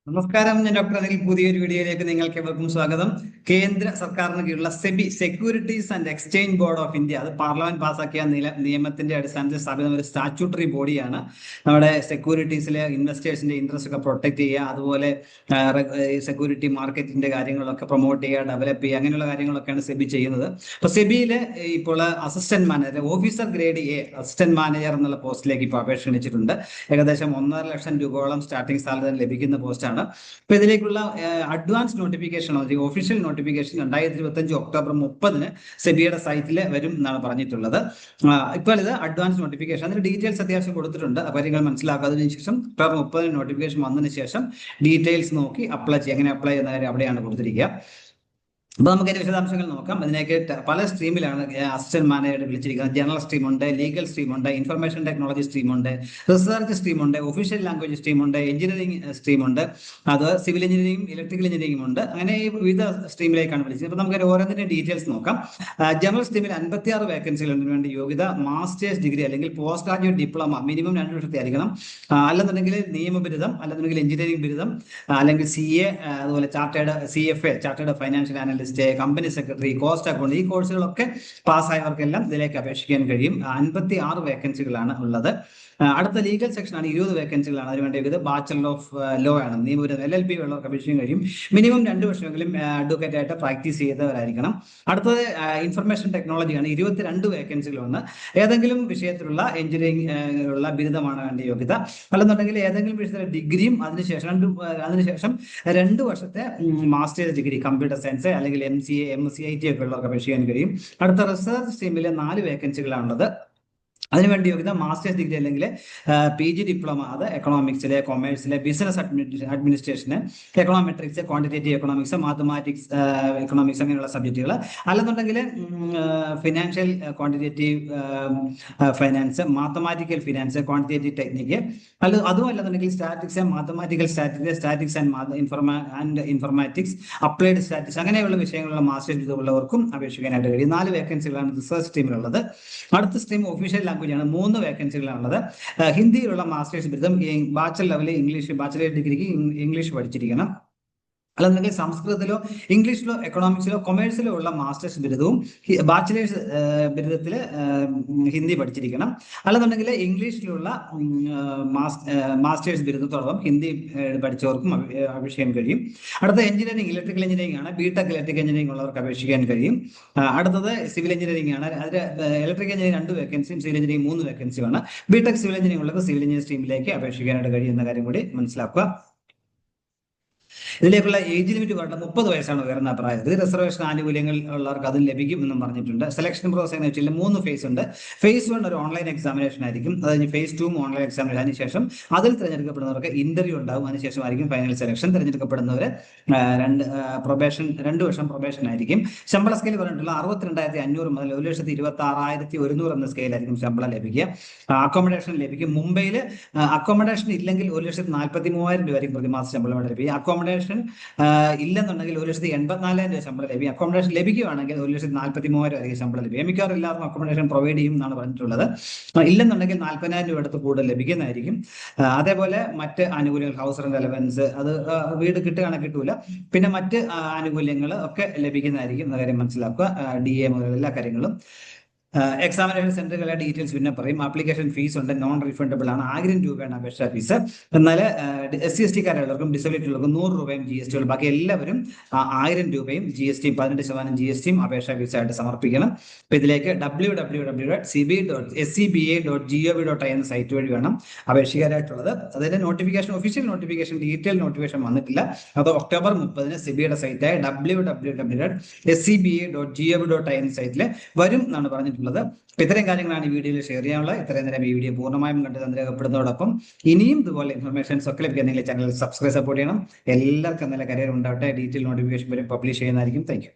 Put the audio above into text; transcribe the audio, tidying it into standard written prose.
നമസ്കാരം, ഞാൻ ഡോക്ടർ അനിൽ. പുതിയൊരു വീഡിയോയിലേക്ക് നിങ്ങൾക്ക് ഏവർക്കും സ്വാഗതം. കേന്ദ്ര സർക്കാരിന് കീഴിലുള്ള SEBI, securities and exchange board of India, അത് പാർലമെന്റ് പാസാക്കിയ നിയമത്തിന്റെ അടിസ്ഥാനത്തിൽ സ്ഥാപിത ഒരു സ്റ്റാറ്റ്യൂട്ടറി ബോഡിയാണ്. നമ്മുടെ സെക്യൂരിറ്റീസിലെ ഇൻവെസ്റ്റേഴ്സിന്റെ ഇൻട്രസ്റ്റ് ഒക്കെ പ്രൊട്ടക്ട് ചെയ്യുക, അതുപോലെ സെക്യൂരിറ്റി മാർക്കറ്റിന്റെ കാര്യങ്ങളൊക്കെ പ്രൊമോട്ട് ചെയ്യുക, ഡെവലപ്പ് ചെയ്യുക, അങ്ങനെയുള്ള കാര്യങ്ങളൊക്കെയാണ് സെബി ചെയ്യുന്നത്. അപ്പൊ സെബിയിലെ ഇപ്പോൾ assistant manager, officer grade A assistant manager എന്നുള്ള പോസ്റ്റിലേക്ക് ഇപ്പോൾ അപേക്ഷ ക്ഷണിച്ചിട്ടുണ്ട്. ഏകദേശം 1.5 ലക്ഷം രൂപയോളം സ്റ്റാർട്ടിംഗ് സാലറി ലഭിക്കുന്ന പോസ്റ്റാണ്. അപ്പൊ ഇതിലേക്കുള്ള advance notification, official notification 2025 October 30 സെബിയുടെ സൈറ്റിൽ വരും എന്നാണ് പറഞ്ഞിട്ടുള്ളത്. ഇപ്പോൾ ഇത് അഡ്വാൻസ് നോട്ടിഫിക്കേഷൻ, അതിന്റെ ഡീറ്റെയിൽസ് അത്യാവശ്യം കൊടുത്തിട്ടുണ്ട്. കാര്യങ്ങൾ മനസ്സിലാക്കാത്തതിനു ശേഷം ഒക്ടോബർ 30 നോട്ടിഫിക്കേഷൻ വന്നതിന് ശേഷം ഡീറ്റെയിൽസ് നോക്കി അപ്ലൈ ചെയ്യുക. എങ്ങനെ അപ്ലൈ ചെയ്യുന്ന കാര്യം അവിടെയാണ് കൊടുത്തിരിക്കുക. അപ്പൊ നമുക്ക് അതിന്റെ വിശദാംശങ്ങൾ നോക്കാം. അതിനേക്ക് പല സ്ട്രീമിലാണ് അസിസ്റ്റന്റ് മാനേജർ വിളിച്ചിരിക്കുന്നത്. ജനറൽ സ്ട്രീം ഉണ്ട്, ലീഗൽ സ്ട്രീം ഉണ്ട്, ഇൻഫർമേഷൻ ടെക്നോളജി സ്ട്രീം ഉണ്ട്, റിസർച്ച് സ്ട്രീം ഉണ്ട്, ഒഫീഷ്യൽ ലാംഗ്വേജ് സ്ട്രീം ഉണ്ട്, എഞ്ചിനീയറിംഗ് സ്ട്രീം ഉണ്ട്, അത് സിവിൽ എഞ്ചിനീയറിംഗും ഇലക്ട്രിക്കൽ എഞ്ചിനീയറിംഗും ഉണ്ട്. അങ്ങനെ ഈ വിവിധ സ്ട്രീമിലേക്കാണ് വിളിച്ചത്. അപ്പൊ നമുക്ക് ഓരോന്നിന്റെ ഡീറ്റെയിൽസ് നോക്കാം. ജനറൽ സ്ട്രീമിൽ 56 വേക്കൻസികളുണ്ട്. വേണ്ടി യോഗ്യത മാസ്റ്റേഴ്സ് ഡിഗ്രി അല്ലെങ്കിൽ പോസ്റ്റ് ഗ്രാജുവേറ്റ് ഡിപ്ലോമ മിനിമം 2 വർഷത്തെ ആയിരിക്കണം. അല്ലെന്നുണ്ടെങ്കിൽ നിയമബിരുദം, അല്ലെന്നുണ്ടെങ്കിൽ എഞ്ചിനീയറിംഗ് ബിരുദം, അല്ലെങ്കിൽ CA, അതുപോലെ CFA chartered financial analyst, company secretary, cost account, ഈ കോഴ്സുകളൊക്കെ പാസ്സായവർക്കെല്ലാം ഇതിലേക്ക് അപേക്ഷിക്കാൻ കഴിയും. 56 വേക്കൻസികളാണ് ഉള്ളത്. അടുത്ത ലീഗൽ സെക്ഷനാണ്, 20 വേക്കൻസികളാണ്. അതിനുവേണ്ടി ഇത് ബാച്ചലർ ഓഫ് ലോ ആണ്, നിയമപരം LLB ഉള്ളവർക്ക് അപേക്ഷിക്കാൻ കഴിയും. മിനിമം 2 വർഷമെങ്കിലും അഡ്വക്കേറ്റ് ആയിട്ട് പ്രാക്ടീസ് ചെയ്തവരായിരിക്കണം. അടുത്തത് ഇൻഫർമേഷൻ ടെക്നോളജിയാണ്, 22 വേക്കൻസികളുണ്ട്. ഏതെങ്കിലും വിഷയത്തിലുള്ള എഞ്ചിനീയറിംഗ് ഉള്ള ബിരുദമാണ് വേണ്ട യോഗ്യത. അല്ലെന്നുണ്ടെങ്കിൽ ഏതെങ്കിലും വിഷയത്തിലെ ഡിഗ്രിയും അതിനുശേഷം 2 വർഷത്തെ മാസ്റ്റേഴ്സ് ഡിഗ്രി കമ്പ്യൂട്ടർ സയൻസ് അല്ലെങ്കിൽ MCA, MCIT ഒക്കെ ഉള്ളവർക്ക് അപേക്ഷിക്കാൻ കഴിയും. അടുത്ത റിസർച്ച് സ്ട്രീമിലെ 4 വേക്കൻസികളാണുള്ളത്. അതിനുവേണ്ടി യോഗ്യത മാസ്റ്റേഴ്സ് ഡിഗ്രി അല്ലെങ്കിൽ PG ഡിപ്ലോമ, അത് എക്കണോമിക്സിലെ, കൊമേഴ്സിലെ, ബിസിനസ് അഡ്മിനിസ്ട്രേഷന്, econometrics, quantitative economics, mathematics economics, അങ്ങനെയുള്ള സബ്ജക്റ്റുകൾ. അല്ലെന്നുണ്ടെങ്കിൽ financial quantitative finance, mathematical finance, quantitative technique, അതും അല്ലെന്നുണ്ടെങ്കിൽ statics, mathematical statics and informatics, applied statics, അങ്ങനെയുള്ള വിഷയങ്ങളുള്ള മാസ്റ്റേഴ്സ് ബിരുദമുള്ളവർക്കും അപേക്ഷിക്കാനായിട്ട് കഴിയും. 4 വേക്കൻസികളാണ് റിസർച്ച് സ്ട്രീമിലുള്ളത്. അടുത്ത സ്ട്രീം ഒഫീഷ്യൽ ലാംഗ്വേജ് ആണ്, 3 വേക്കൻസികളാണുള്ളത്. ഹിന്ദിയിലുള്ള മാസ്റ്റേഴ്സ് ബിരുദം, ബാച്ചലർ ലെവലിൽ ഇംഗ്ലീഷ്, ബാച്ചലർ ഡിഗ്രിക്ക് ഇംഗ്ലീഷ് പഠിച്ചിരിക്കണം. അല്ലെന്നുണ്ടെങ്കിൽ സംസ്കൃതത്തിലോ ഇംഗ്ലീഷിലോ എക്കണോമിക്സിലോ കൊമേഴ്സിലോ ഉള്ള മാസ്റ്റേഴ്സ് ബിരുദവും ബാച്ചിലേഴ്സ് ബിരുദത്തിൽ ഹിന്ദി പഠിച്ചിരിക്കണം. അല്ലെന്നുണ്ടെങ്കിൽ ഇംഗ്ലീഷിലുള്ള മാസ്റ്റേഴ്സ് ബിരുദത്തോടൊപ്പം ഹിന്ദി പഠിച്ചവർക്കും അപേക്ഷിക്കാൻ കഴിയും. അടുത്ത എഞ്ചിനീയറിംഗ്, ഇലക്ട്രിക്കൽ എഞ്ചിനീയറിംഗ് ആണ്. BTech ഇലക്ട്രിക്കൽ എഞ്ചിനീയറിംഗ് ഉള്ളവർക്ക് അപേക്ഷിക്കാൻ കഴിയും. അടുത്തത് സിവിൽ എഞ്ചിനീയറിംഗ് ആണ്. അതിൽ ഇലക്ട്രിക്കൽ എഞ്ചിനീയറിംഗ് 2 വേക്കൻസിയും സിവിൽ എഞ്ചിനീയറിംഗ് 3 വേക്കൻസിയുമാണ്. BTech സിവിൽ എഞ്ചിനീയറിംഗ് ഉള്ളവർക്ക് സിവിൽ എഞ്ചിനീയറിംഗ് സ്ട്രീമിലേക്ക് അപേക്ഷിക്കാനായിട്ട് കഴിയുന്ന കാര്യം കൂടി മനസ്സിലാക്കുക. ഇതിലേക്കുള്ള ഏജ് ലിമിറ്റ് പറഞ്ഞാൽ 30 വയസ്സാണ് ഉയർന്ന പ്രായത്തിൽ. റിസർവേഷൻ ആനുകൂല്യങ്ങൾ ഉള്ളവർക്ക് അതും ലഭിക്കും എന്നും പറഞ്ഞിട്ടുണ്ട്. സെലക്ഷൻ പ്രോസസ് എന്ന് വെച്ചാൽ 3 ഫേസ് ഉണ്ട്. ഫേസ് 1 ഒരു ഓൺലൈൻ എക്സാമിനേഷൻ ആയിരിക്കും. അതിന് ഫേസ് 2 ഓൺലൈൻ എക്സാമിനേഷൻ. അതിനുശേഷം അതിൽ തിരഞ്ഞെടുക്കപ്പെടുന്നവർക്ക് ഇന്റർവ്യൂ ഉണ്ടാകും. അതിനുശേഷമായിരിക്കും ഫൈനൽ സെലക്ഷൻ. തിരഞ്ഞെടുക്കപ്പെടുന്നവര് 2 വർഷം പ്രൊബേഷൻ ആയിരിക്കും. ശമ്പള സ്കെയിൽ പറഞ്ഞിട്ടുള്ള 62,500 മുതൽ 1,26,100 എന്ന സ്കെയിലായിരിക്കും ശമ്പളം ലഭിക്കുക. അക്കോമഡേഷൻ ലഭിക്കും. മുംബൈയിൽ അക്കോമഡേഷൻ ഇല്ലെങ്കിൽ 1,43,000 രൂപയായിരിക്കും പ്രതിമാസ ശമ്പളം ലഭിക്കും. അക്കോമഡേഷൻ ഇല്ലെന്നുണ്ടെങ്കിൽ 1,84,000 രൂപ ശമ്പളം ലഭിക്കും. അക്കോമഡേഷൻ ലഭിക്കുകയാണെങ്കിൽ 1,43,000 വരെ ശമ്പളം ലഭിക്കും. മിക്കവാറും എല്ലാവർക്കും അക്കോമഡേഷൻ പ്രൊവൈഡ് ചെയ്യും എന്നാണ് പറഞ്ഞിട്ടുള്ളത്. ഇല്ലെന്നുണ്ടെങ്കിൽ 40,000 രൂപ അടുത്ത് കൂടുതൽ ലഭിക്കുന്നതായിരിക്കും. അതേപോലെ മറ്റ് ആനുകൂല്യങ്ങൾ, ഹൗസ് റെന്റ് അലവൻസ്, അത് വീട് കിട്ടുകയാണെങ്കിൽ കിട്ടൂല. പിന്നെ മറ്റ് ആനുകൂല്യങ്ങൾ ഒക്കെ ലഭിക്കുന്നതായിരിക്കും എന്ന കാര്യം മനസ്സിലാക്കുക. DA മുതൽ എല്ലാ കാര്യങ്ങളും. എക്സാമിനേഷൻ സെന്ററുകളുടെ ഡീറ്റെയിൽസ് പിന്നെ പറയും. ആപ്ലിക്കേഷൻ ഫീസ് ഉണ്ട്, നോൺ റീഫണ്ടബിൾ ആണ്. 1000 രൂപയാണ് അപേക്ഷാ ഫീസ്. എന്നാൽ SC/ST കാരുള്ളവർക്കും ഡിസബിലിറ്റി ഉള്ളവർക്കും 100 രൂപയും GST ഉള്ളൂ. ബാക്കി എല്ലാവരും 1000 രൂപയും GST 18% GST അപേക്ഷാ ഫീസായിട്ട് സമർപ്പിക്കണം. അപ്പൊ ഇതിലേക്ക് www.cba.gov.in എന്ന സൈറ്റ് വഴി വേണം അപേക്ഷിക്കാനായിട്ടുള്ളത്. അതിന്റെ notification, official notification, detail notification വന്നിട്ടില്ല. അത് ഒക്ടോബർ 30 സെബിയുടെ സൈറ്റായ www.cba.gov.in സൈറ്റിൽ വരും എന്നാണ് പറഞ്ഞിട്ടുള്ളത്. ഇത്തരം കാര്യങ്ങളാണ് ഈ വീഡിയോയിൽ ഷെയർ ചെയ്യാനുള്ളത്. ഇത്രയും നേരം ഈ വീഡിയോ പൂർണ്ണമായും കണ്ട് രേഖപ്പെടുന്നതോടൊപ്പം ഇനിയും ഇതുപോലെ ഇൻഫർമേഷൻസ് ഒക്കെ ലഭിക്കാൻ നിങ്ങൾ ചാനൽ സബ്സ്ക്രൈബ് സപ്പോർട്ട് ചെയ്യണം. എല്ലാവർക്കും നല്ല കരിയർ ഉണ്ടാവട്ടെ. ഡീറ്റെയിൽ നോട്ടിഫിക്കേഷൻ വരെ പബ്ലിഷ് ചെയ്യുന്നതായിരിക്കും. Thank you.